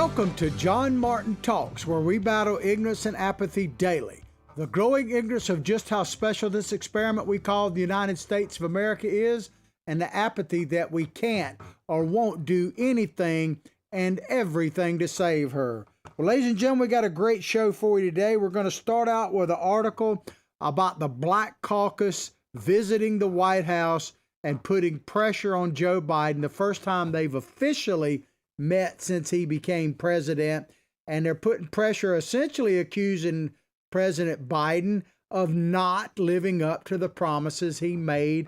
Welcome to John Martin Talks, where we battle ignorance and apathy daily. The growing ignorance of just how special this experiment we call the United States of America is, and the apathy that we can't or won't do anything and everything to save her. Well, ladies and gentlemen, we got a great show for you today. We're going to start out with an article about the Black Caucus visiting the White House and putting pressure on Joe Biden, the first time they've officially met since he became president. And they're putting pressure, essentially accusing President Biden of not living up to the promises he made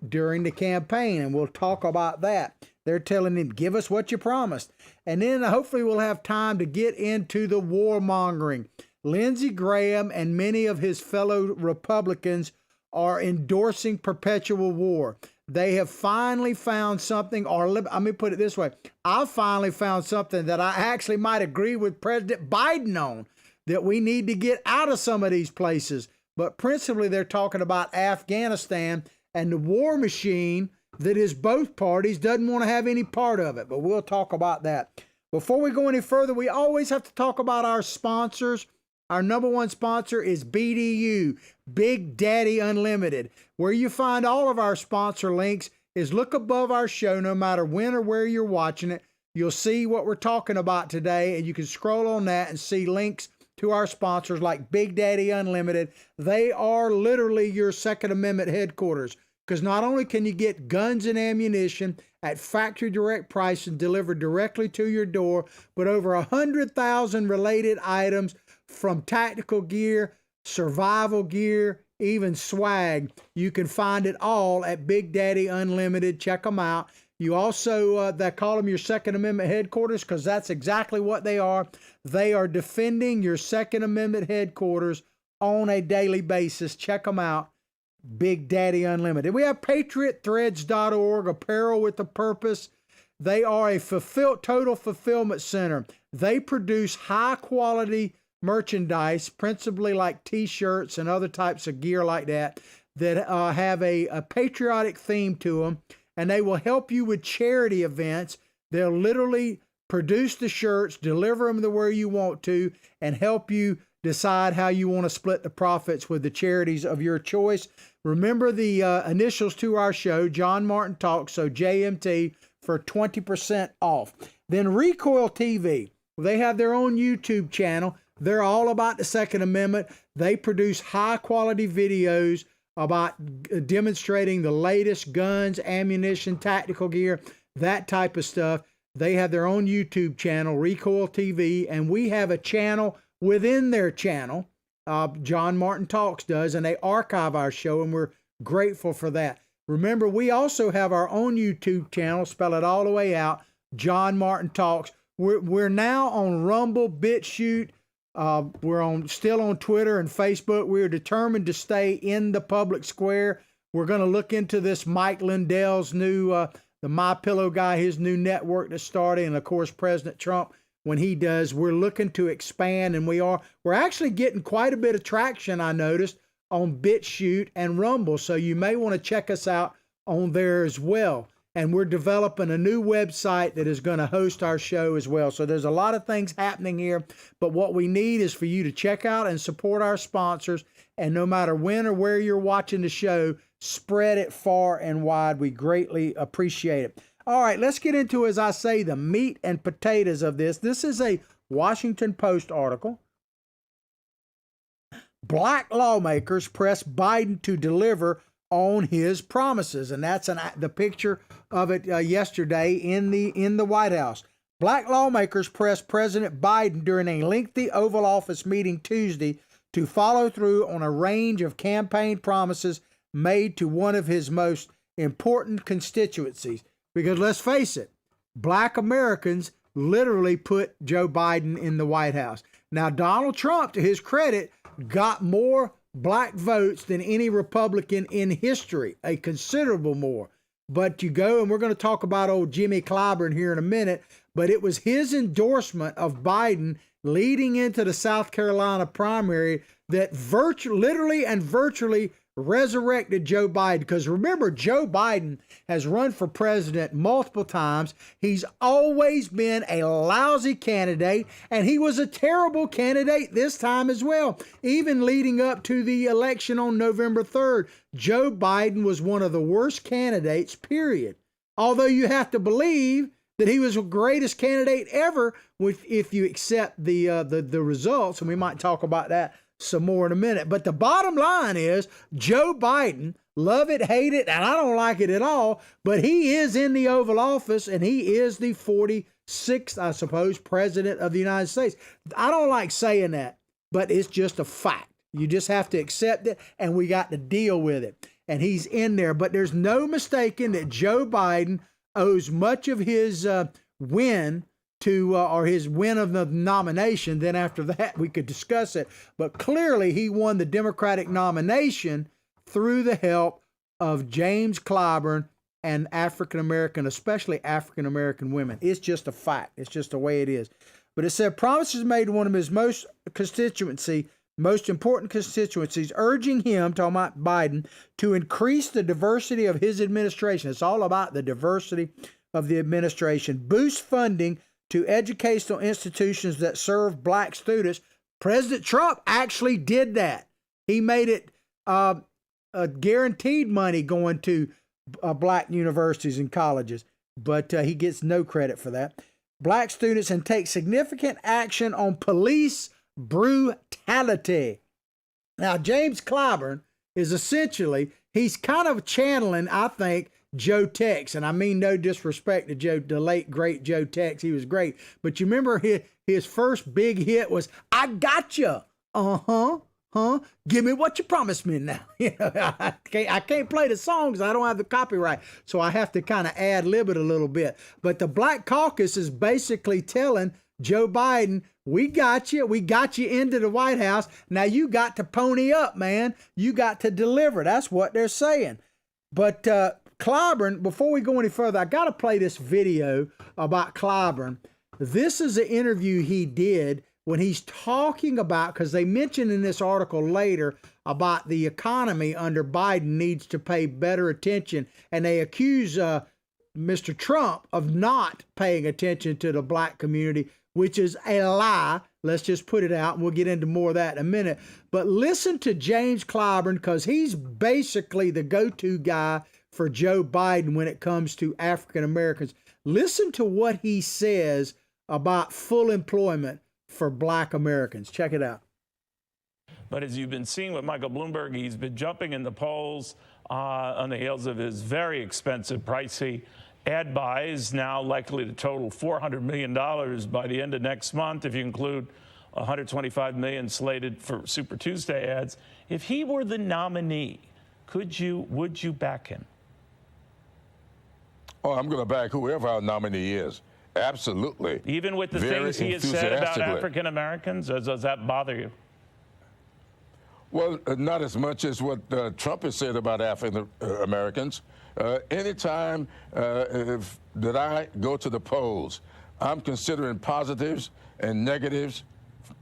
during the campaign. And we'll talk about that. They're telling him, give us what you promised. And then hopefully we'll have time to get into the warmongering. Lindsey Graham and many of his fellow Republicans are endorsing perpetual war. They have finally found something, or let me put it this way. I finally found something that I actually might agree with President Biden on, that we need to get out of some of these places. But principally, they're talking about Afghanistan and the war machine that is both parties doesn't want to have any part of it. But we'll talk about that. Before we go any further, we always have to talk about our sponsors. Our number one sponsor is BDU, Big Daddy Unlimited. Where you find all of our sponsor links is look above our show, no matter when or where you're watching it. You'll see what we're talking about today, and you can scroll on that and see links to our sponsors like Big Daddy Unlimited. They are literally your Second Amendment headquarters, because not only can you get guns and ammunition at factory direct pricing delivered directly to your door, but over 100,000 related items from tactical gear, survival gear, even swag. You can find it all at Big Daddy Unlimited. Check them out. You also, they call them your Second Amendment headquarters because that's exactly what they are. They are defending your Second Amendment headquarters on a daily basis. Check them out. Big Daddy Unlimited. We have patriotthreads.org, apparel with a purpose. They are a total fulfillment center. They produce high quality merchandise, principally like t-shirts and other types of gear like that, that have a patriotic theme to them, and they will help you with charity events. They'll literally produce the shirts, deliver them to where you want to, and help you decide how you want to split the profits with the charities of your choice. Remember the initials to our show, John Martin Talks, so JMT, for 20% off. Then Recoil TV, they have their own YouTube channel. They're all about the Second Amendment. They produce high quality videos about demonstrating the latest guns, ammunition, tactical gear, that type of stuff. They have their own YouTube channel, Recoil TV, and we have a channel within their channel, John Martin Talks does, and they archive our show, and we're grateful for that. Remember, we also have our own YouTube channel, spell it all the way out, John Martin Talks. We're now on Rumble, BitChute. We're still on Twitter and Facebook. We're determined to stay in the public square. We're going to look into this Mike Lindell's new, the MyPillow guy, his new network that's starting, and of course President Trump when he does. We're looking to expand, and we're actually getting quite a bit of traction, I noticed, on BitChute and Rumble. So you may want to check us out on there as well. And we're developing a new website that is going to host our show as well. So there's a lot of things happening here, but what we need is for you to check out and support our sponsors. And no matter when or where you're watching the show, spread it far and wide. We greatly appreciate it. All right, let's get into, as I say, the meat and potatoes of this. This is a Washington Post article. Black lawmakers press Biden to deliver on his promises, and that's the picture of it yesterday in the White House. Black lawmakers pressed President Biden during a lengthy Oval Office meeting Tuesday to follow through on a range of campaign promises made to one of his most important constituencies. Because let's face it, Black Americans literally put Joe Biden in the White House. Now, Donald Trump, to his credit, got more Black votes than any Republican in history, a considerable more. But you go, and we're going to talk about old Jimmy Clyburn here in a minute, but it was his endorsement of Biden leading into the South Carolina primary that literally and virtually resurrected Joe Biden. Because remember, Joe Biden has run for president multiple times. He's always been a lousy candidate, and he was a terrible candidate this time as well. Even leading up to the election on November 3rd, Joe Biden was one of the worst candidates, period. Although you have to believe that he was the greatest candidate ever if you accept the results, and we might talk about that some more in a minute. But the bottom line is Joe Biden, love it, hate it, and I don't like it at all, but he is in the Oval Office, and he is the 46th, I suppose, president of the United States. I don't like saying that, but it's just a fact. You just have to accept it, and we got to deal with it. And he's in there. But there's no mistaking that Joe Biden owes much of his win to, or his win of the nomination. Then after that, we could discuss it. But clearly, he won the Democratic nomination through the help of James Clyburn and African-American, especially African-American women. It's just a fact. It's just the way it is. But it said promises made to one of his most important constituencies, urging him, talking about Biden, to increase the diversity of his administration. It's all about the diversity of the administration. Boost funding to educational institutions that serve black students. President Trump actually did that. He made it guaranteed money going to black universities and colleges, but he gets no credit for that. Black students, and take significant action on police brutality. Now, James Clyburn is essentially, he's kind of channeling, I think, Joe Tex. And I mean no disrespect to Joe, the late, great Joe Tex. He was great. But you remember his first big hit was, I Gotcha. Give me what you promised me now. You know, I can't play the songs. I don't have the copyright. So I have to kind of ad lib it a little bit. But the Black Caucus is basically telling Joe Biden, we got you into the White House. Now you got to pony up, man. You got to deliver. That's what they're saying. But Clyburn, before we go any further, I got to play this video about Clyburn. This is an interview he did when he's talking about, because they mention in this article later about the economy under Biden needs to pay better attention. And they accuse Mr. Trump of not paying attention to the black community, which is a lie. Let's just put it out, and we'll get into more of that in a minute. But listen to James Clyburn, because he's basically the go-to guy for Joe Biden when it comes to African Americans. Listen to what he says about full employment for black Americans. Check it out. But as you've been seeing with Michael Bloomberg, he's been jumping in the polls on the heels of his very expensive, pricey ad buys, now likely to total $400 million by the end of next month, if you include $125 million slated for Super Tuesday ads. If he were the nominee, would you back him? Oh, I'm going to back whoever our nominee is. Absolutely. Even with the things he has said about African Americans, does that bother you? Well, not as much as what Trump has said about African Americans. Anytime that I go to the polls, I'm considering positives and negatives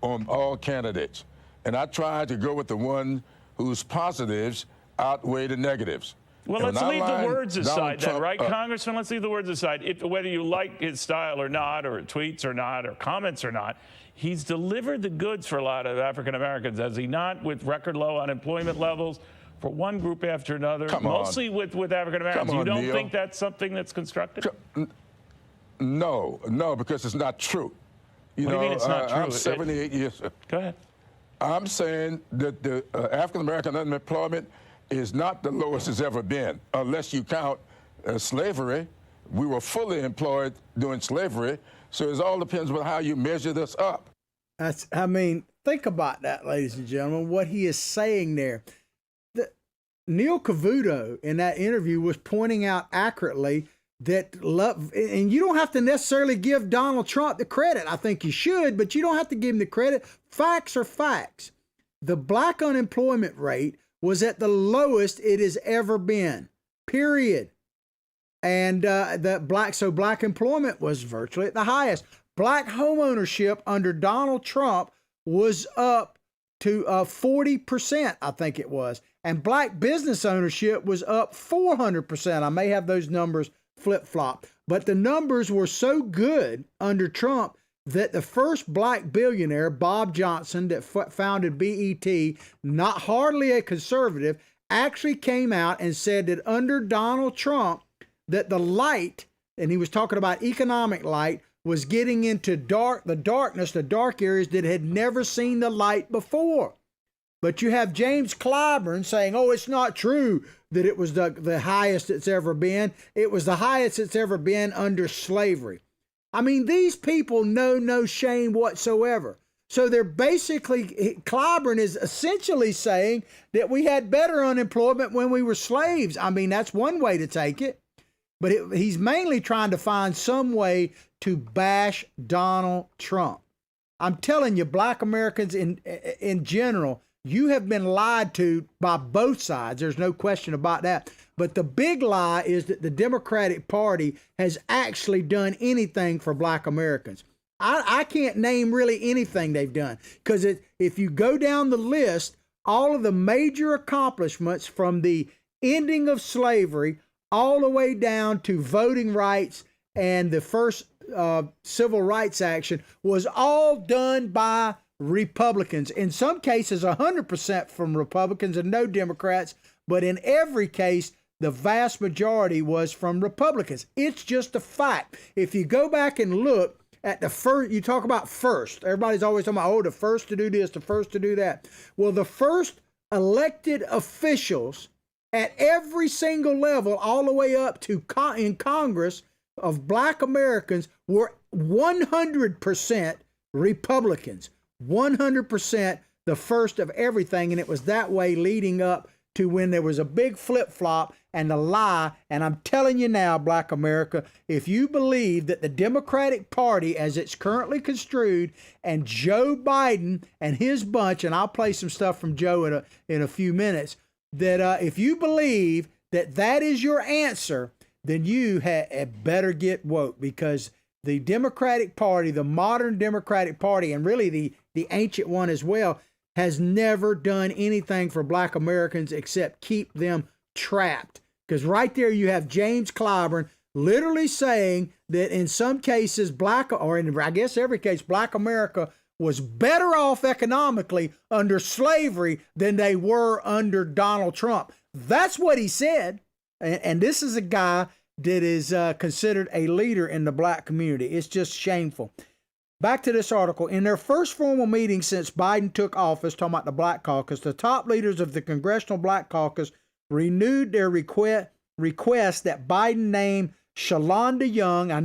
on all candidates. And I try to go with the one whose positives outweigh the negatives. Well, let's leave the words aside then, right, Congressman? Let's leave the words aside. Whether you like his style or not, or tweets or not, or comments or not, he's delivered the goods for a lot of African Americans, has he not, with record low unemployment levels for one group after another, mostly with African Americans. You don't think that's something that's constructive? No, because it's not true. What do you mean it's not true? I'm 78 years. Go ahead. I'm saying that the African American unemployment is not the lowest it's ever been, unless you count slavery. We were fully employed during slavery, so it all depends on how you measure this up. Think about that, ladies and gentlemen, what he is saying there. Neil Cavuto in that interview was pointing out accurately that love, and you don't have to necessarily give Donald Trump the credit. I think you should, but you don't have to give him the credit. Facts are facts. The black unemployment rate was at the lowest it has ever been, period. And black employment was virtually at the highest. Black home ownership under Donald Trump was up to 40%, I think it was. And black business ownership was up 400%. I may have those numbers flip-flop. But the numbers were so good under Trump that the first black billionaire, Bob Johnson, that founded BET, not hardly a conservative, actually came out and said that under Donald Trump, that the light, and he was talking about economic light, was getting into the dark areas that had never seen the light before. But you have James Clyburn saying, oh, it's not true that it was the highest it's ever been. It was the highest it's ever been under slavery. I mean, these people know no shame whatsoever. So they're basically, Clyburn is essentially saying that we had better unemployment when we were slaves. I mean, that's one way to take it. But he's mainly trying to find some way to bash Donald Trump. I'm telling you, black Americans in general, you have been lied to by both sides. There's no question about that. But the big lie is that the Democratic Party has actually done anything for black Americans. I can't name really anything they've done, because if you go down the list, all of the major accomplishments from the ending of slavery all the way down to voting rights and the first civil rights action was all done by Republicans. In some cases, 100% from Republicans and no Democrats, but in every case, the vast majority was from Republicans. It's just a fact. If you go back and look at the first, you talk about first. Everybody's always talking about, oh, the first to do this, the first to do that. Well, the first elected officials at every single level, all the way up to in Congress of black Americans, were 100% Republicans. 100% the first of everything. And it was that way leading up to when there was a big flip-flop and a lie. And I'm telling you now, black America, if you believe that the Democratic Party, as it's currently construed, and Joe Biden and his bunch, and I'll play some stuff from Joe in a few minutes, that if you believe that that is your answer, then you had better get woke, because the Democratic Party, the modern Democratic Party, and really the ancient one as well, has never done anything for black Americans except keep them trapped. Because right there you have James Clyburn literally saying that in some cases or in I guess every case, black America was better off economically under slavery than they were under Donald Trump. That's what he said. And this is a guy that is considered a leader in the black community. It's just shameful. Back to this article. In their first formal meeting since Biden took office, talking about the Black Caucus, the top leaders of the Congressional Black Caucus renewed their request that Biden name Shalonda Young, I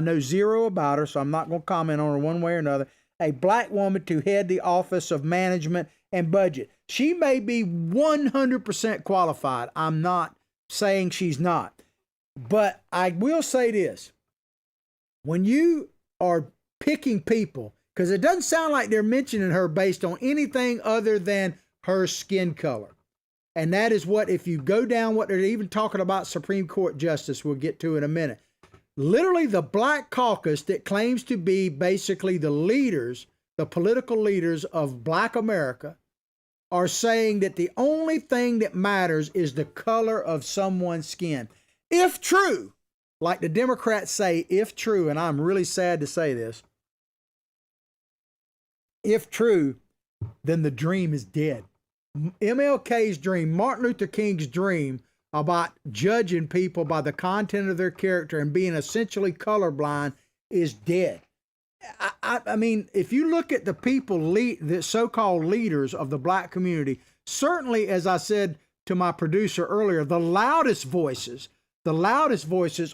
know zero about her, so I'm not going to comment on her one way or another, a black woman to head the Office of Management and Budget. She may be 100% qualified. I'm not saying she's not. But I will say this. When you are picking people, because it doesn't sound like they're mentioning her based on anything other than her skin color. And that is what, if you go down what they're even talking about Supreme Court justice, we'll get to in a minute. Literally the Black Caucus that claims to be basically the leaders, the political leaders of black America, are saying that the only thing that matters is the color of someone's skin. If true, like the Democrats say, if true, and I'm really sad to say this, if true, then the dream is dead. MLK's dream, Martin Luther King's dream about judging people by the content of their character and being essentially colorblind is dead. I mean, if you look at the people, the so-called leaders of the black community, certainly, as I said to my producer earlier, the loudest voices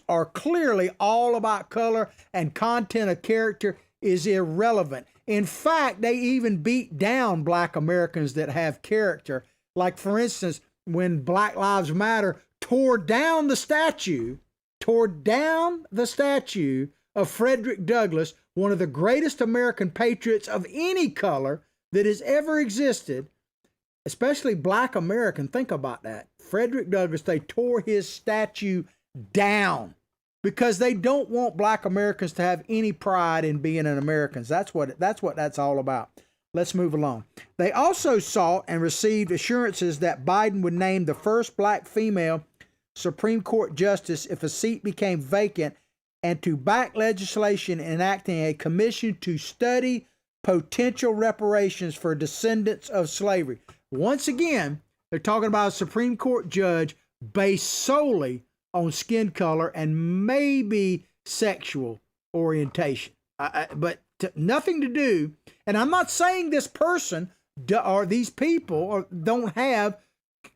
are clearly all about color, and content of character is irrelevant. In fact, they even beat down black Americans that have character. Like, for instance, when Black Lives Matter tore down the statue of Frederick Douglass, one of the greatest American patriots of any color that has ever existed, especially black American. Think about that. Frederick Douglass, they tore his statue down because they don't want black Americans to have any pride in being an American. That's what that's all about. Let's move along. They also sought and received assurances that Biden would name the first black female Supreme Court justice if a seat became vacant, and to back legislation enacting a commission to study potential reparations for descendants of slavery. Once again, they're talking about a Supreme Court judge based solely on skin color and maybe sexual orientation, but nothing to do. And I'm not saying this person or these people don't have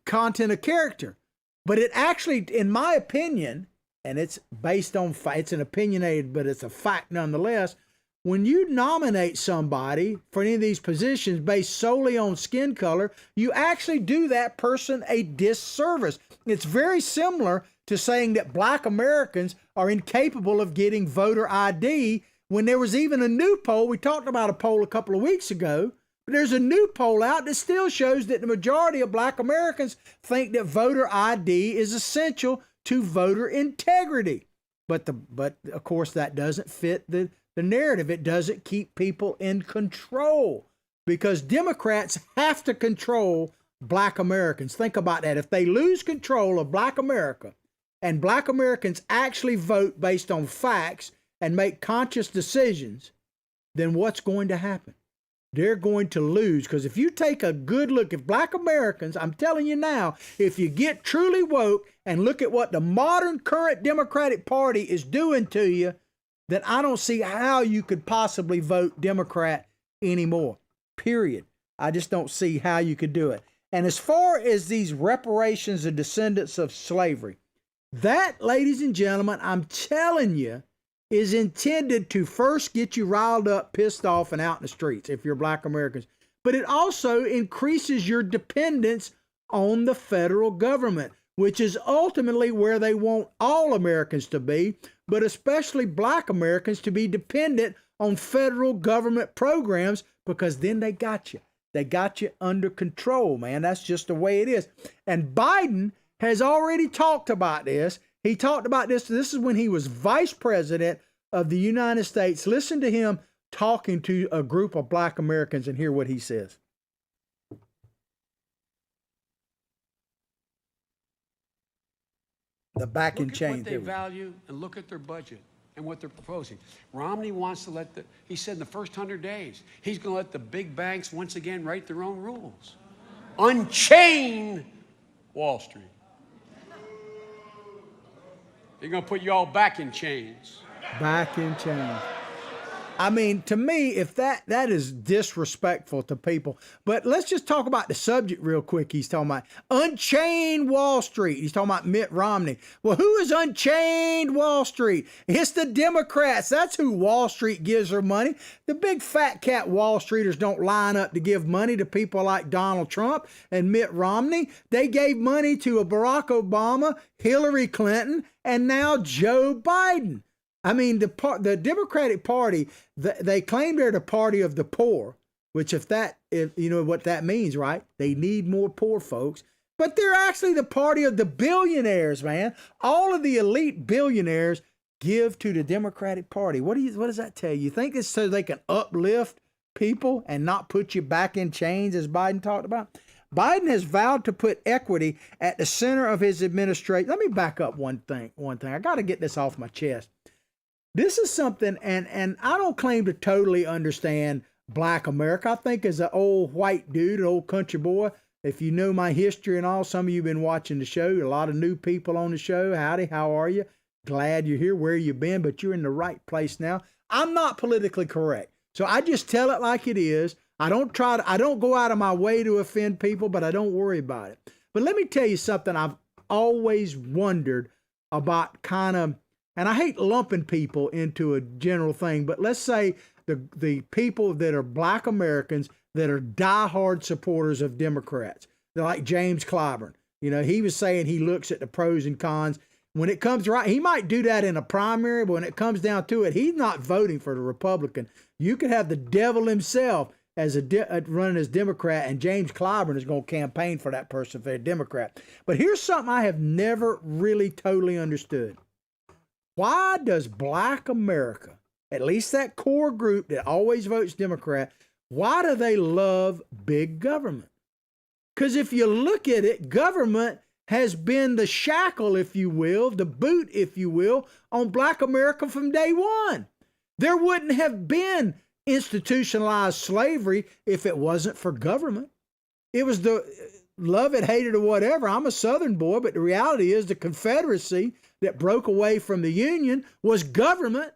content of character, but it actually, in my opinion, and it's based on, it's an opinionated, but it's a fact nonetheless, when you nominate somebody for any of these positions based solely on skin color, you actually do that person a disservice. It's very similar to saying that black Americans are incapable of getting voter ID, when there was even a new poll. We talked about a poll a couple of weeks ago, but there's a new poll out that still shows that the majority of black Americans think that voter ID is essential to voter integrity. But of course that doesn't fit the narrative. It doesn't keep people in control, because Democrats have to control black Americans. Think about that. If they lose control of black America and black Americans actually vote based on facts and make conscious decisions, then what's going to happen? They're going to lose. Because if you take a good look at black Americans, I'm telling you now, if you get truly woke and look at what the modern current Democratic Party is doing to you, then I don't see how you could possibly vote Democrat anymore. Period. I just don't see how you could do it. And as far as these reparations of descendants of slavery, that, ladies and gentlemen, I'm telling you, is intended to first get you riled up, pissed off, and out in the streets if you're black Americans. But it also increases your dependence on the federal government, which is ultimately where they want all Americans to be, but especially black Americans to be dependent on federal government programs, because then they got you. They got you under control, man. That's just the way it is. And Biden has already talked about this. He talked about this. This is when he was vice president of the United States. Listen to him talking to a group of black Americans and hear what he says. The back in chain. Look at what they value and look at their budget and what they're proposing. Romney wants to he said in the first 100 days, he's going to let the big banks once again write their own rules. Unchain Wall Street. They're going to put you all back in chains. Back in chains. I mean, to me, if that is disrespectful to people. But let's just talk about the subject real quick. He's talking about Unchained Wall Street. He's talking about Mitt Romney. Well, who is Unchained Wall Street? It's the Democrats. That's who Wall Street gives their money. The big fat cat Wall Streeters don't line up to give money to people like Donald Trump and Mitt Romney. They gave money to Barack Obama, Hillary Clinton, and now Joe Biden. I mean, the Democratic Party, they claim they're the party of the poor, which if you know what that means, right? They need more poor folks. But they're actually the party of the billionaires, man. All of the elite billionaires give to the Democratic Party. What does that tell you? You think it's so they can uplift people and not put you back in chains, as Biden talked about? Biden has vowed to put equity at the center of his administration. Let me back up one thing. I got to get this off my chest. This is something, and I don't claim to totally understand black America. I think as an old white dude, an old country boy, if you know my history and all, some of you have been watching the show, a lot of new people on the show. Howdy, how are you? Glad you're here. Where you been? But you're in the right place now. I'm not politically correct. So I just tell it like it is. I don't go out of my way to offend people, but I don't worry about it. But let me tell you something I've always wondered about, and I hate lumping people into a general thing, but let's say the people that are black Americans that are diehard supporters of Democrats. They're like James Clyburn. You know, he was saying he looks at the pros and cons. When it comes right, he might do that in a primary, but when it comes down to it, he's not voting for the Republican. You could have the devil himself as running as Democrat, and James Clyburn is going to campaign for that person if they're a Democrat. But here's something I have never really totally understood. Why does black America, at least that core group that always votes Democrat, Why do they love big government? Because if you look at it, government has been the shackle, if you will, the boot, if you will, on Black America from day one. There wouldn't have been institutionalized slavery if it wasn't for government. It was the love it, hate it, or whatever. I'm a Southern boy, but the reality is the Confederacy that broke away from the Union was government,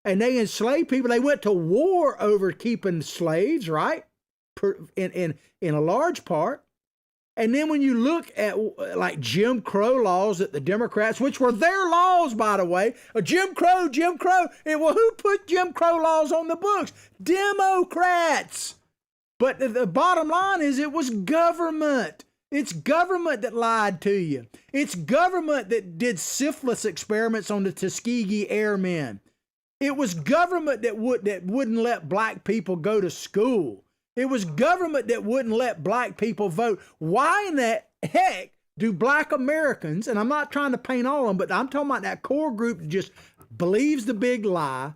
and they enslaved people. They went to war over keeping slaves, right? In a large part. And then when you look at like Jim Crow laws that the Democrats, which were their laws, by the way, Jim Crow, and well, who put Jim Crow laws on the books? Democrats. But the bottom line is it was government. It's government that lied to you. It's government that did syphilis experiments on the Tuskegee Airmen. It was government that wouldn't let black people go to school. It was government that wouldn't let black people vote. Why in the heck do black Americans, and I'm not trying to paint all of them, but I'm talking about that core group that just believes the big lie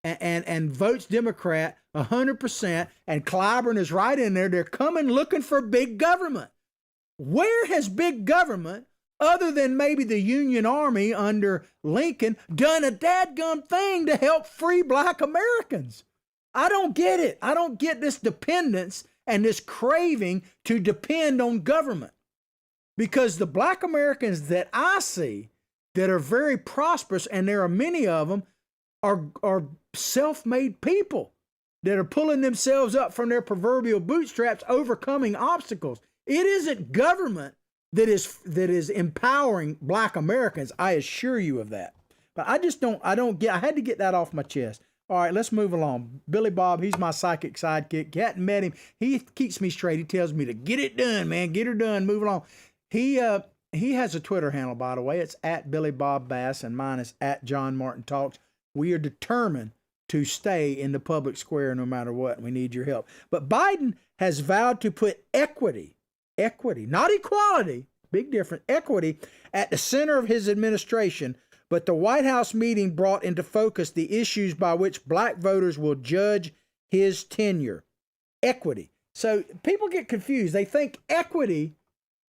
and votes Democrat 100%, and Clyburn is right in there. They're coming looking for big government. Where has big government, other than maybe the Union Army under Lincoln, done a dadgum thing to help free black Americans? I don't get it. I don't get this dependence and this craving to depend on government. Because the black Americans that I see that are very prosperous, and there are many of them, are self-made people that are pulling themselves up from their proverbial bootstraps, overcoming obstacles. It isn't government that is empowering black Americans. I assure you of that. But I had to get that off my chest. All right, let's move along. Billy Bob, he's my psychic sidekick. Hadn't met him. He keeps me straight. He tells me to get it done, man. Get her done. Move along. He has a Twitter handle, by the way. It's at Billy Bob Bass, and mine is at John Martin Talks. We are determined to stay in the public square no matter what. We need your help. But Biden has vowed to put equity, not equality, big difference, equity at the center of his administration. But the White House meeting brought into focus the issues by which black voters will judge his tenure. Equity. So people get confused. They think equity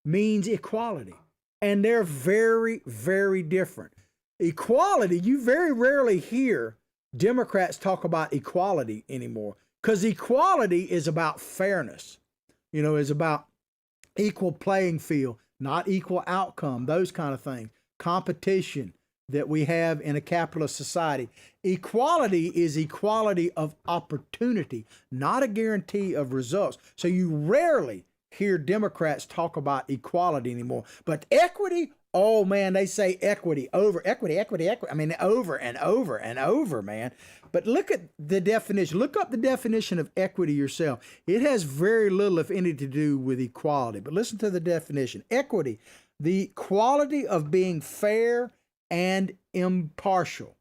means equality. And they're very, very different. Equality, you very rarely hear Democrats talk about equality anymore, because equality is about fairness. Is about equal playing field, not equal outcome, those kind of things. Competition that we have in a capitalist society. Equality is equality of opportunity, not a guarantee of results. So you rarely hear Democrats talk about equality anymore. But equity, oh man, they say equity, equity. I mean, over and over and over, man. But look at the definition. Look up the definition of equity yourself. It has very little, if any, to do with equality. But listen to the definition. Equity, the quality of being fair and impartial.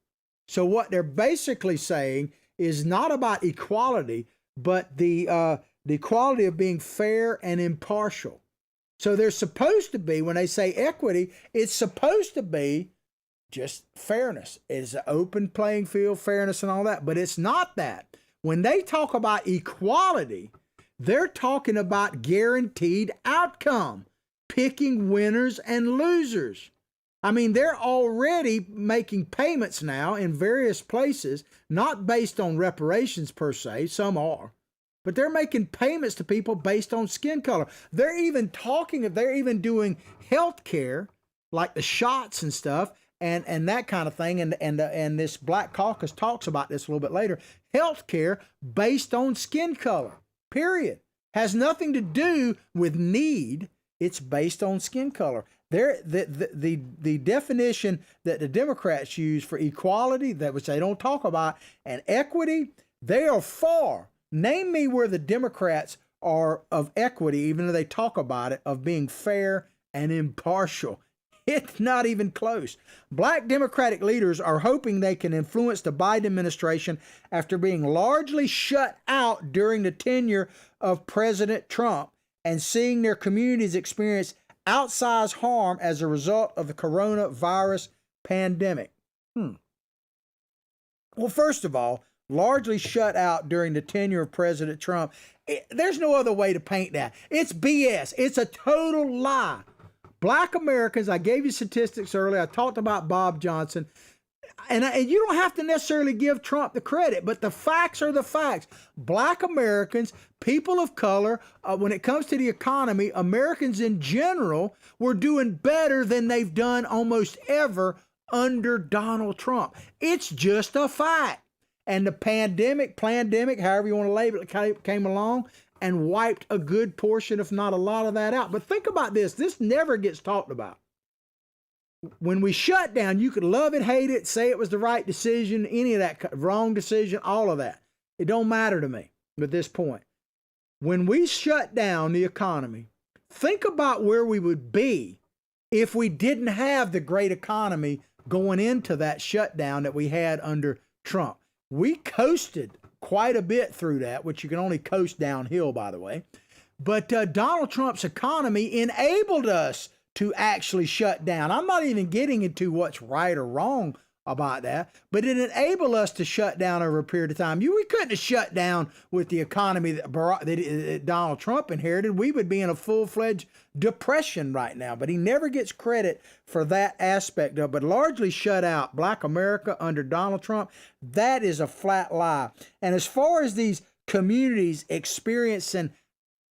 So what they're basically saying is not about equality, but the quality of being fair and impartial. So they're supposed to be, when they say equity, it's supposed to be just fairness. It's an open playing field, fairness and all that, but it's not that. When they talk about equality, they're talking about guaranteed outcome, picking winners and losers. I mean, they're already making payments now in various places, not based on reparations per se, some are, but they're making payments to people based on skin color. They're even doing health care, like the shots and stuff, and that kind of thing. And this Black Caucus talks about this a little bit later. Health care based on skin color, period. Has nothing to do with need. It's based on skin color. The definition that the Democrats use for equality, that which they don't talk about, and equity, they are far. Name me where the Democrats are of equity, even though they talk about it, of being fair and impartial. It's not even close. Black Democratic leaders are hoping they can influence the Biden administration after being largely shut out during the tenure of President Trump and seeing their communities experience outsized harm as a result of the coronavirus pandemic. Well, first of all, largely shut out during the tenure of President Trump. There's no other way to paint that. It's BS. It's a total lie. Black Americans, I gave you statistics earlier. I talked about Bob Johnson. And you don't have to necessarily give Trump the credit, but the facts are the facts. Black Americans, people of color, when it comes to the economy, Americans in general were doing better than they've done almost ever under Donald Trump. It's just a fact. And the pandemic, however you want to label it, came along and wiped a good portion, if not a lot of that out. But think about this. This never gets talked about. When we shut down, you could love it, hate it, say it was the right decision, any of that, wrong decision, all of that. It don't matter to me at this point. When we shut down the economy, think about where we would be if we didn't have the great economy going into that shutdown that we had under Trump. We coasted quite a bit through that, which you can only coast downhill, by the way. But Donald Trump's economy enabled us to actually shut down. I'm not even getting into what's right or wrong about that, but it enabled us to shut down over a period of time. We couldn't have shut down with the economy that Donald Trump inherited. We would be in a full-fledged depression right now, but he never gets credit for that aspect of it. But largely shut out Black America under Donald Trump, that is a flat lie. And as far as these communities experiencing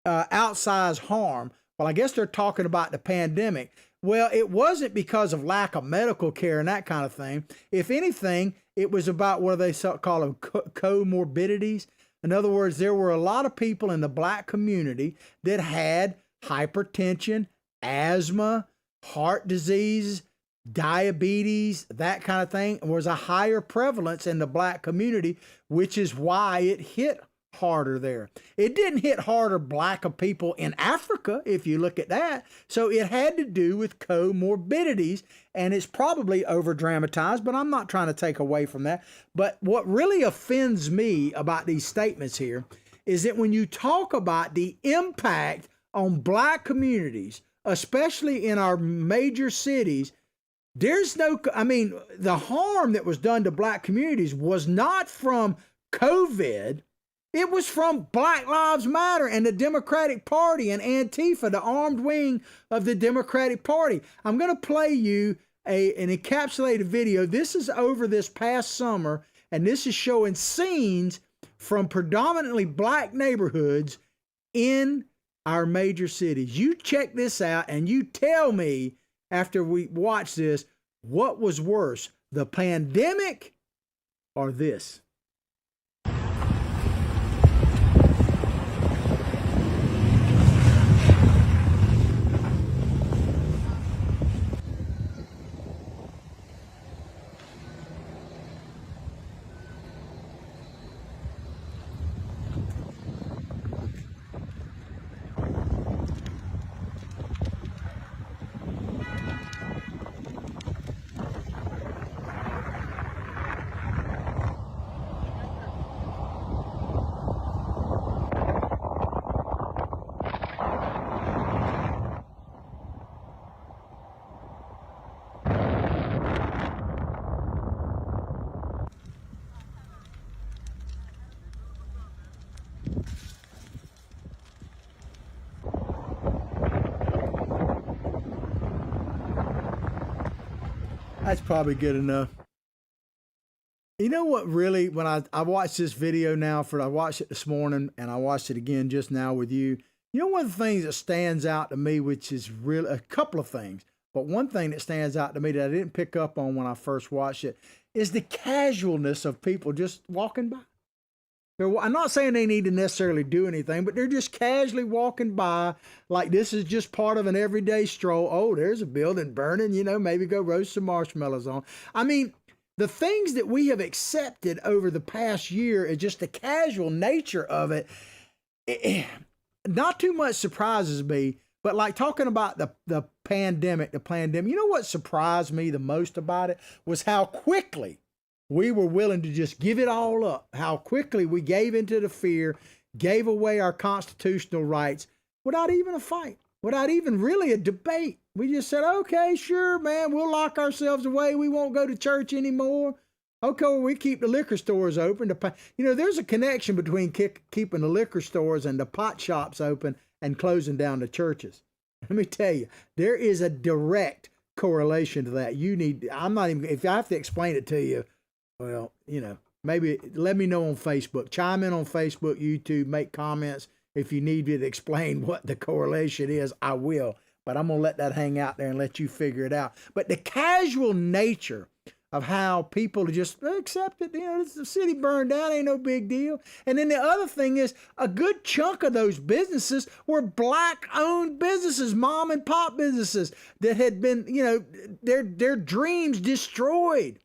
outsized harm, well, I guess they're talking about the pandemic. Well, it wasn't because of lack of medical care and that kind of thing. If anything, it was about what they call them comorbidities. In other words, there were a lot of people in the Black community that had hypertension, asthma, heart disease, diabetes, that kind of thing. There was a higher prevalence in the Black community, which is why it hit harder there. It didn't hit harder Black people in Africa, if you look at that. So it had to do with comorbidities, and it's probably over dramatized, but I'm not trying to take away from that. But what really offends me about these statements here is that when you talk about the impact on Black communities, especially in our major cities, there's no, the harm that was done to Black communities was not from COVID. It was from Black Lives Matter and the Democratic Party and Antifa, the armed wing of the Democratic Party. I'm going to play you an encapsulated video. This is over this past summer, and this is showing scenes from predominantly Black neighborhoods in our major cities. You check this out and you tell me, after we watch this, what was worse, the pandemic or this? That's probably good enough. You know what really, when I watched this video now, I watched it this morning and I watched it again just now with you. You know, one of the things that stands out to me, which is really a couple of things, but one thing that stands out to me that I didn't pick up on when I first watched it is the casualness of people just walking by. I'm not saying they need to necessarily do anything, but they're just casually walking by like this is just part of an everyday stroll. Oh, there's a building burning, maybe go roast some marshmallows on. The things that we have accepted over the past year is just the casual nature of it. Not too much surprises me, but like talking about the pandemic, you know what surprised me the most about it was how quickly we were willing to just give it all up, how quickly we gave into the fear, gave away our constitutional rights without even a fight, without even really a debate. We just said, okay, sure, man, we'll lock ourselves away. We won't go to church anymore. Okay, well, we keep the liquor stores open. There's a connection between keeping the liquor stores and the pot shops open and closing down the churches. Let me tell you, there is a direct correlation to that. If I have to explain it to you, well, maybe let me know on Facebook. Chime in on Facebook, YouTube, make comments. If you need me to explain what the correlation is, I will. But I'm going to let that hang out there and let you figure it out. But the casual nature of how people just accept it, the city burned down, ain't no big deal. And then the other thing is, a good chunk of those businesses were black-owned businesses, mom and pop businesses that had been, their dreams destroyed.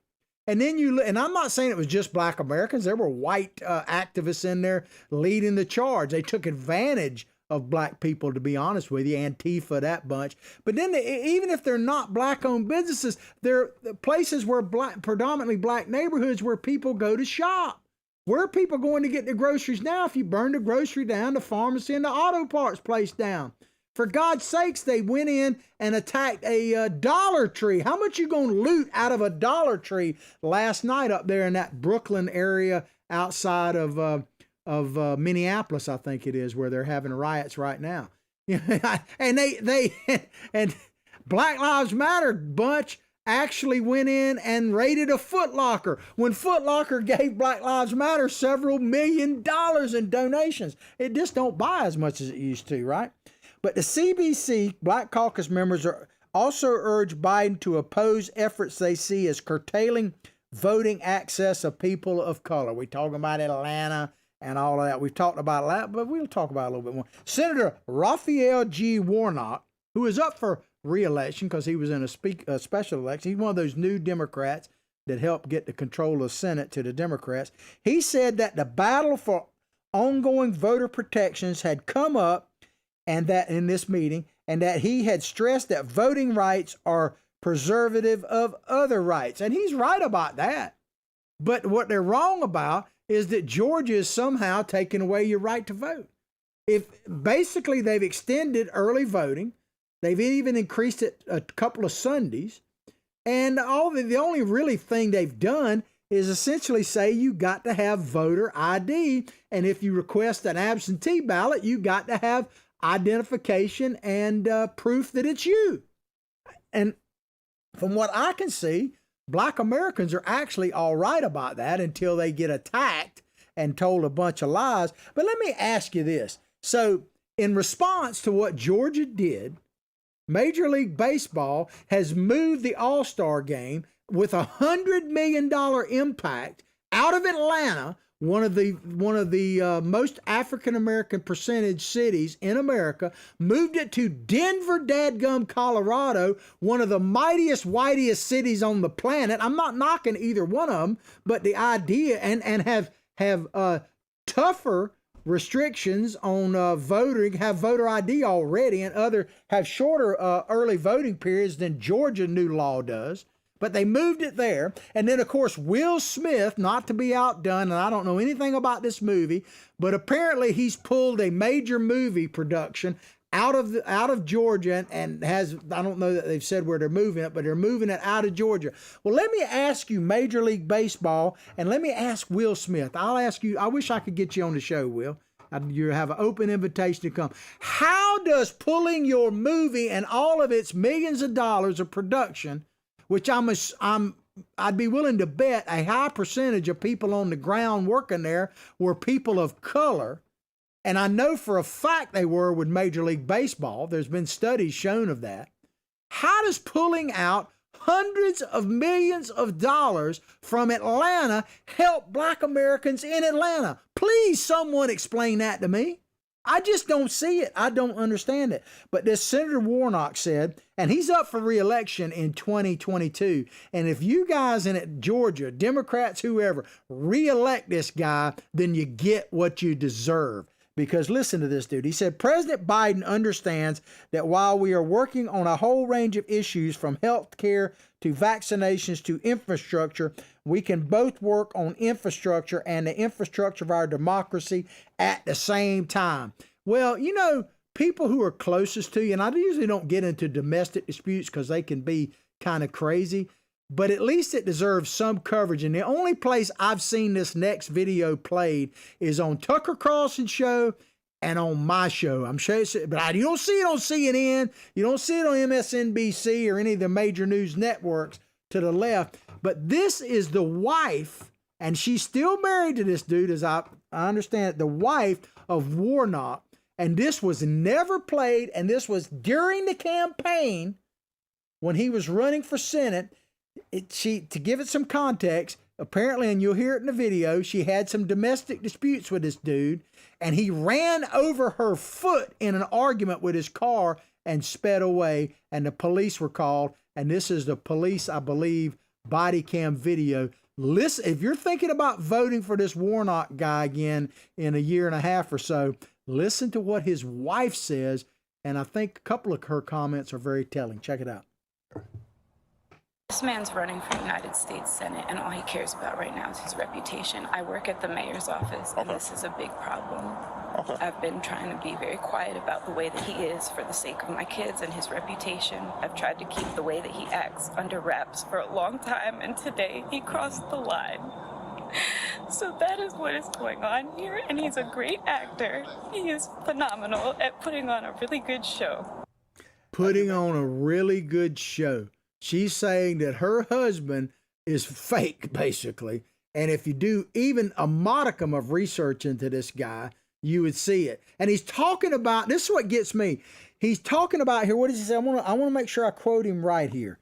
And then and I'm not saying it was just black Americans. There were white activists in there leading the charge. They took advantage of black people, to be honest with you, Antifa, that bunch. But then even if they're not black-owned businesses, they're places where predominantly black neighborhoods where people go to shop. Where are people going to get their groceries now? If you burn the grocery down, the pharmacy and the auto parts place down. For God's sakes, they went in and attacked a Dollar Tree. How much you going to loot out of a Dollar Tree last night up there in that Brooklyn area outside of Minneapolis, I think it is, where they're having riots right now. And and Black Lives Matter bunch actually went in and raided a Foot Locker when Foot Locker gave Black Lives Matter several $1 million in donations. It just don't buy as much as it used to, right? But the CBC Black Caucus members are also urge Biden to oppose efforts they see as curtailing voting access of people of color. We're talking about Atlanta and all of that. We've talked about that, but we'll talk about it a little bit more. Senator Raphael G. Warnock, who is up for re-election because he was in a special election. He's one of those new Democrats that helped get the control of the Senate to the Democrats. He said that the battle for ongoing voter protections had come up and that in this meeting, and that he had stressed that voting rights are preservative of other rights. And he's right about that. But what they're wrong about is that Georgia is somehow taking away your right to vote. If basically they've extended early voting, they've even increased it a couple of Sundays, and the only really thing they've done is essentially say you got to have voter ID, and if you request an absentee ballot, you got to have identification and proof that it's you. And from what I can see, Black Americans are actually all right about that until they get attacked and told a bunch of lies. But let me ask you this. So in response to what Georgia did, Major League Baseball has moved the All-Star game with $100 million impact out of Atlanta, one of the most African-American percentage cities in America, moved it to Denver, dadgum, Colorado, one of the mightiest, whitest cities on the planet. I'm not knocking either one of them, but the idea, and have tougher restrictions on voting, have voter ID already, and have shorter early voting periods than Georgia new law does. But they moved it there. And then, of course, Will Smith, not to be outdone, and I don't know anything about this movie, but apparently he's pulled a major movie production out of Georgia and has, I don't know that they've said where they're moving it, but they're moving it out of Georgia. Well, let me ask you, Major League Baseball, and let me ask Will Smith. I'll ask you, I wish I could get you on the show, Will. You have an open invitation to come. How does pulling your movie and all of its millions of dollars of production, which I'd be willing to bet a high percentage of people on the ground working there were people of color, and I know for a fact they were with Major League Baseball. There's been studies shown of that. How does pulling out hundreds of millions of dollars from Atlanta help Black Americans in Atlanta? Please, someone explain that to me. I just don't see it. I don't understand it. But this Senator Warnock said, and he's up for re-election in 2022. And if you guys in Georgia, Democrats, whoever, re-elect this guy, then you get what you deserve. Because listen to this dude. He said, President Biden understands that while we are working on a whole range of issues from health care to vaccinations to infrastructure, we can both work on infrastructure and the infrastructure of our democracy at the same time. Well, people who are closest to you, and I usually don't get into domestic disputes because they can be kind of crazy, but at least it deserves some coverage. And the only place I've seen this next video played is on Tucker Carlson's show and on my show. I'm sure, but you don't see it on CNN. You don't see it on MSNBC or any of the major news networks to the left. But this is the wife, and she's still married to this dude, as I understand it, the wife of Warnock. And this was never played, and this was during the campaign when he was running for Senate. To give it some context, apparently, and you'll hear it in the video, she had some domestic disputes with this dude, and he ran over her foot in an argument with his car and sped away, and the police were called. And this is the police, I believe, body cam video. Listen, if you're thinking about voting for this Warnock guy again in a year and a half or so, listen to what his wife says, and I think a couple of her comments are very telling. Check it out. This man's running for United States Senate, and all he cares about right now is his reputation. I work at the mayor's office, and this is a big problem. I've been trying to be very quiet about the way that he is for the sake of my kids and his reputation. I've tried to keep the way that he acts under wraps for a long time, and today he crossed the line. So that is what is going on here, and he's a great actor. He is phenomenal at putting on a really good show. Putting on a really good show. She's saying that her husband is fake, basically. And if you do even a modicum of research into this guy, you would see it. And he's talking about, this is what gets me. He's talking about here, what does he say? I want to make sure I quote him right here.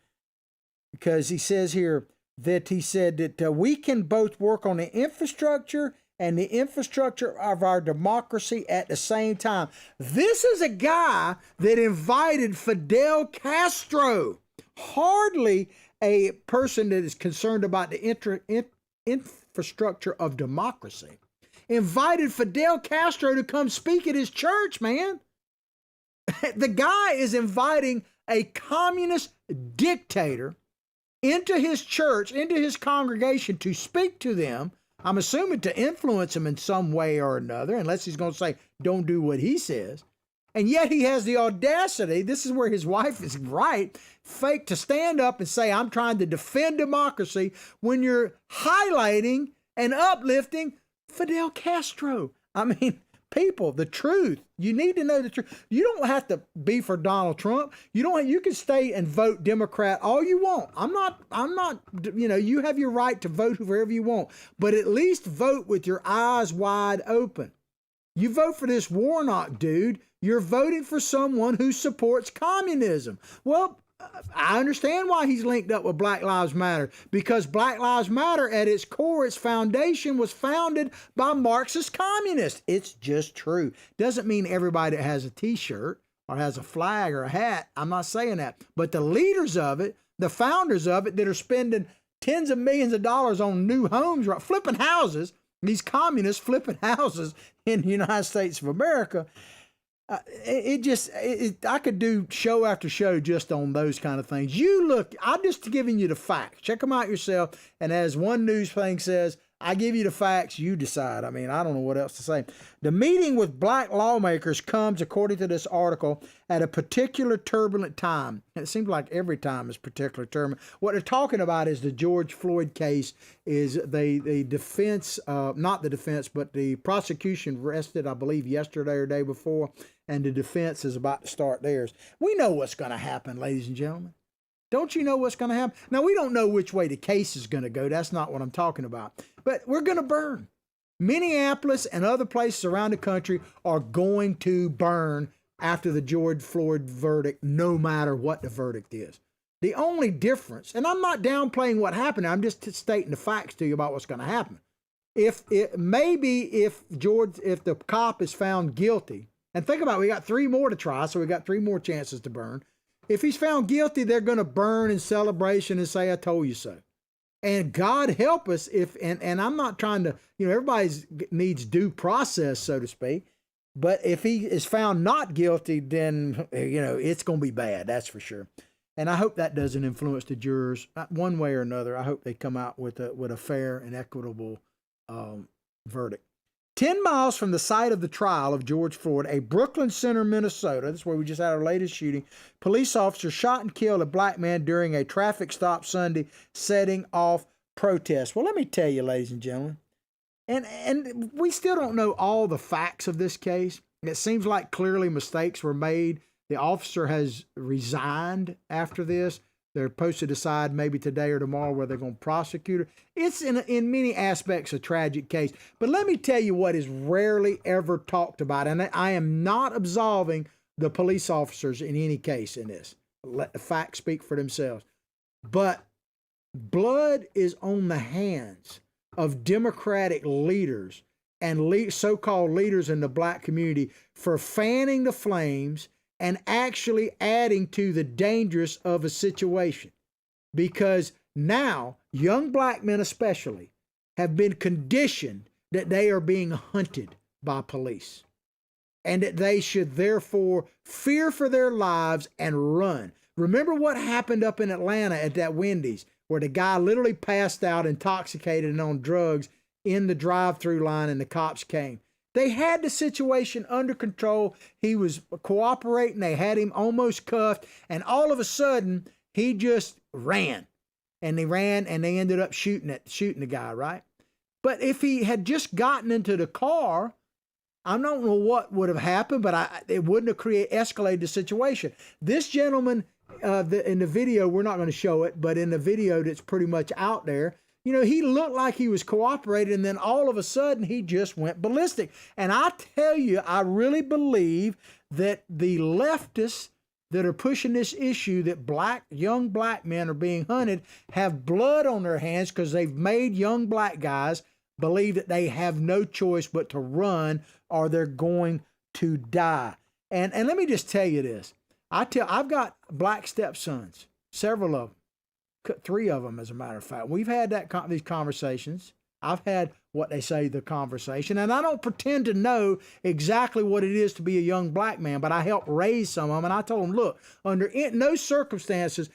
Because he says here that he said that we can both work on the infrastructure and the infrastructure of our democracy at the same time. This is a guy that invited Fidel Castro. Hardly a person that is concerned about the infrastructure of democracy. Invited Fidel Castro to come speak at his church, man. The guy is inviting a communist dictator into his church, into his congregation to speak to them. I'm assuming to influence them in some way or another, unless he's going to say, don't do what he says. And yet he has the audacity, this is where his wife is right, fake, to stand up and say, I'm trying to defend democracy when you're highlighting and uplifting Fidel Castro. I mean, people, the truth. You need to know the truth. You don't have to be for Donald Trump. You can stay and vote Democrat all you want. I'm not, you have your right to vote whoever you want, but at least vote with your eyes wide open. You vote for this Warnock dude, you're voting for someone who supports communism. Well, I understand why he's linked up with Black Lives Matter, because Black Lives Matter at its core, its foundation was founded by Marxist communists. It's just true. Doesn't mean everybody that has a t-shirt or has a flag or a hat. I'm not saying that. But the leaders of it, the founders of it that are spending tens of millions of dollars on new homes, flipping houses, these communists flipping houses in the United States of America. I could do show after show just on those kind of things. I'm just giving you the facts. Check them out yourself. And as one news thing says, I give you the facts, you decide. I mean, I don't know what else to say. The meeting with black lawmakers comes, according to this article, at a particular turbulent time. And it seems like every time is particularly turbulent. What they're talking about is the George Floyd case. Is the defense, not the defense, but the prosecution rested, I believe, yesterday or day before, and the defense is about to start theirs. We know what's going to happen, ladies and gentlemen. Don't you know what's going to happen? Now, we don't know which way the case is going to go. That's not what I'm talking about. But we're going to burn. Minneapolis and other places around the country are going to burn after the George Floyd verdict, no matter what the verdict is. The only difference, and I'm not downplaying what happened, I'm just stating the facts to you about what's going to happen. If the cop is found guilty, and think about it, we got 3 more to try, so we got 3 more chances to burn. If he's found guilty, they're going to burn in celebration and say, I told you so. And God help us and I'm not trying to, everybody needs due process, so to speak. But if he is found not guilty, then, it's going to be bad. That's for sure. And I hope that doesn't influence the jurors one way or another. I hope they come out with a fair and equitable verdict. 10 miles from the site of the trial of George Floyd, a Brooklyn Center, Minnesota, that's where we just had our latest shooting, police officers shot and killed a black man during a traffic stop Sunday, setting off protests. Well, let me tell you, ladies and gentlemen, and we still don't know all the facts of this case. It seems like clearly mistakes were made. The officer has resigned after this. They're supposed to decide maybe today or tomorrow whether they're going to prosecute her. It's in many aspects a tragic case. But let me tell you what is rarely ever talked about. And I am not absolving the police officers in any case in this. Let the facts speak for themselves. But blood is on the hands of Democratic leaders and so-called leaders in the black community for fanning the flames and actually adding to the dangerous of a situation. Because now, young black men especially have been conditioned that they are being hunted by police and that they should therefore fear for their lives and run. Remember what happened up in Atlanta at that Wendy's, where the guy literally passed out intoxicated and on drugs in the drive-through line and the cops came. They had the situation under control. He was cooperating. They had him almost cuffed. And all of a sudden, he just ran. And they ran and they ended up shooting the guy, right? But if he had just gotten into the car, I don't know what would have happened, but it wouldn't have escalated the situation. This gentleman, in the video, we're not going to show it, but in the video that's pretty much out there, you know, he looked like he was cooperating, and then all of a sudden he just went ballistic. And I tell you, I really believe that the leftists that are pushing this issue that young black men are being hunted have blood on their hands because they've made young black guys believe that they have no choice but to run or they're going to die. And let me just tell you this. I've got black stepsons, several of them. 3 of them, as a matter of fact. We've had these conversations. I've had what they say the conversation, and I don't pretend to know exactly what it is to be a young black man, but I helped raise some of them, and I told them, look, under no circumstances,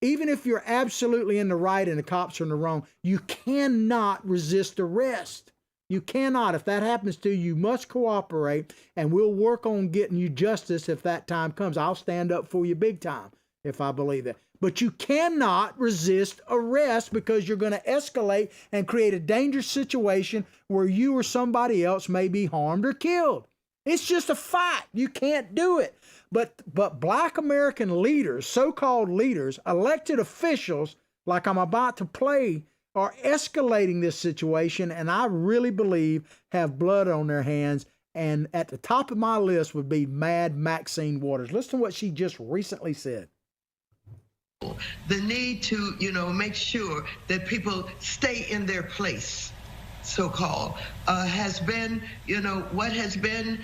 even if you're absolutely in the right and the cops are in the wrong, you cannot resist arrest. You cannot. If that happens to you, you must cooperate, and we'll work on getting you justice if that time comes. I'll stand up for you big time if I believe that. But you cannot resist arrest because you're going to escalate and create a dangerous situation where you or somebody else may be harmed or killed. It's just a fact. You can't do it. But black American leaders, so-called leaders, elected officials, like I'm about to play, are escalating this situation, and I really believe have blood on their hands. And at the top of my list would be Mad Maxine Waters. Listen to what she just recently said. The need to, make sure that people stay in their place, so-called, has been, what has been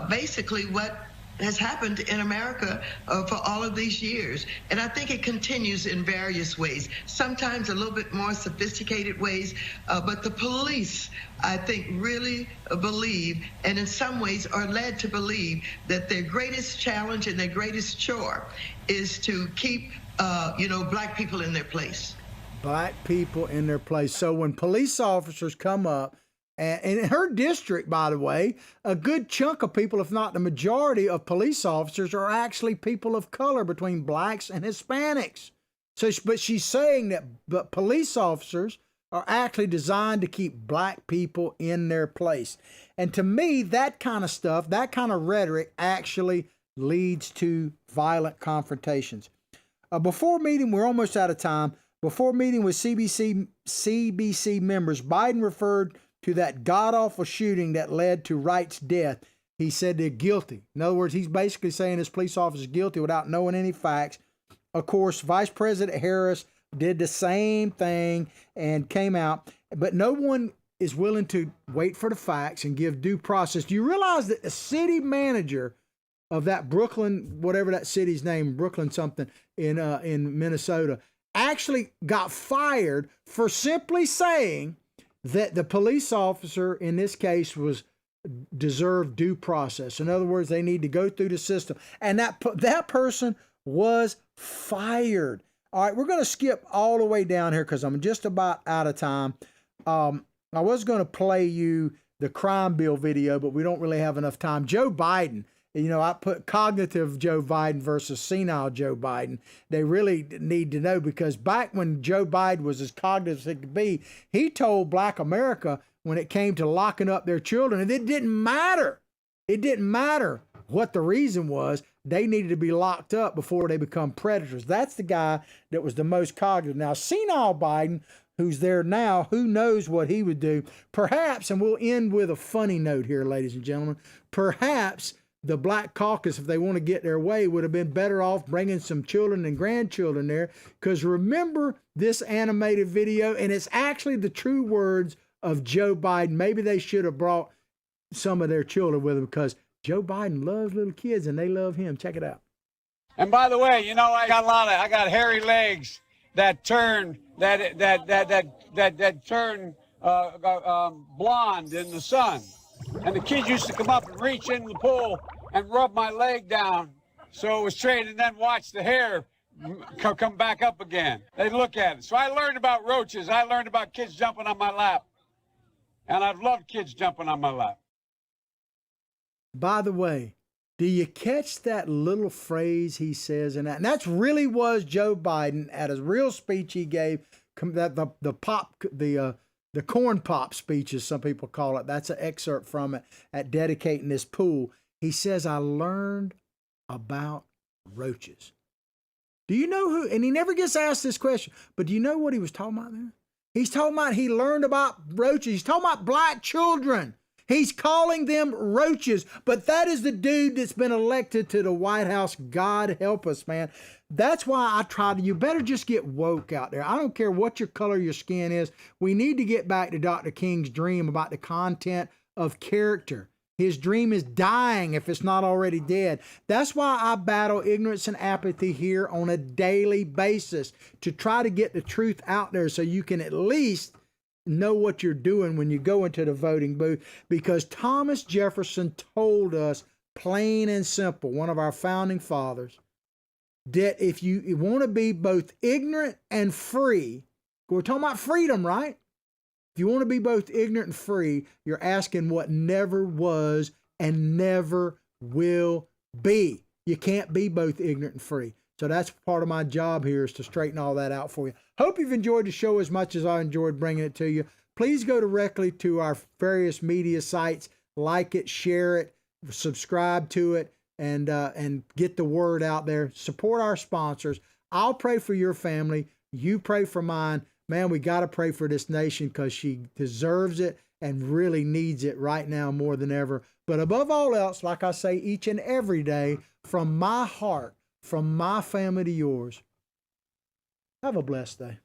basically what has happened in America for all of these years. And I think it continues in various ways, sometimes a little bit more sophisticated ways, but the police, I think, really believe, and in some ways are led to believe, that their greatest challenge and their greatest chore is to keep black people in their place. Black people in their place. So when police officers come up, and in her district, by the way, a good chunk of people, if not the majority of police officers, are actually people of color between blacks and Hispanics. But she's saying that police officers are actually designed to keep black people in their place. And to me, that kind of stuff, that kind of rhetoric actually leads to violent confrontations. Before meeting, we're almost out of time. Before meeting with CBC members, Biden referred to that god-awful shooting that led to Wright's death. He said they're guilty. In other words, he's basically saying this police officer is guilty without knowing any facts. Of course, Vice President Harris did the same thing and came out, but no one is willing to wait for the facts and give due process. Do you realize that the city manager of that Brooklyn, whatever that city's name, Brooklyn something in Minnesota, actually got fired for simply saying that the police officer in this case deserved due process. In other words, they need to go through the system. And that person was fired. All right, we're going to skip all the way down here because I'm just about out of time. I was going to play you the crime bill video, but we don't really have enough time. Joe Biden, you know, I put cognitive Joe Biden versus senile Joe Biden. They really need to know, because back when Joe Biden was as cognitive as it could be, he told Black America when it came to locking up their children, and it didn't matter. It didn't matter what the reason was. They needed to be locked up before they become predators. That's the guy that was the most cognitive. Now, senile Biden, who's there now, who knows what he would do. Perhaps, and we'll end with a funny note here, ladies and gentlemen, perhaps the Black Caucus, if they want to get their way, would have been better off bringing some children and grandchildren there. Because remember this animated video, and it's actually the true words of Joe Biden. Maybe they should have brought some of their children with them, because Joe Biden loves little kids and they love him. Check it out. And by the way, you know, I got hairy legs that turn turn blonde in the sun. And the kids used to come up and reach into the pool and rub my leg down so it was straight, and then watch the hair come back up again. They look at it. So I learned about roaches. I learned about kids jumping on my lap. And I've loved kids jumping on my lap. By the way, do you catch that little phrase he says in that? And that's really was Joe Biden at his real speech he gave, that the corn pop speech, as some people call it. That's an excerpt from it at dedicating this pool. He says, I learned about roaches. Do you know who, and he never gets asked this question, but do you know what he was talking about there? He's talking about he learned about roaches. He's talking about Black children. He's calling them roaches, but that is the dude that's been elected to the White House. God help us, man. That's why I try to, you better just get woke out there. I don't care what your color your skin is. We need to get back to Dr. King's dream about the content of character. His dream is dying if it's not already dead. That's why I battle ignorance and apathy here on a daily basis, to try to get the truth out there so you can at least know what you're doing when you go into the voting booth. Because Thomas Jefferson told us plain and simple, one of our founding fathers, that if you want to be both ignorant and free, we're talking about freedom, right? If you want to be both ignorant and free, you're asking what never was and never will be. You can't be both ignorant and free. So that's part of my job here, is to straighten all that out for you. Hope you've enjoyed the show as much as I enjoyed bringing it to you. Please go directly to our various media sites, like it, share it, subscribe to it, and get the word out there. Support our sponsors. I'll pray for your family. You pray for mine. Man, we got to pray for this nation, because she deserves it and really needs it right now more than ever. But above all else, like I say each and every day, from my heart, from my family to yours, have a blessed day.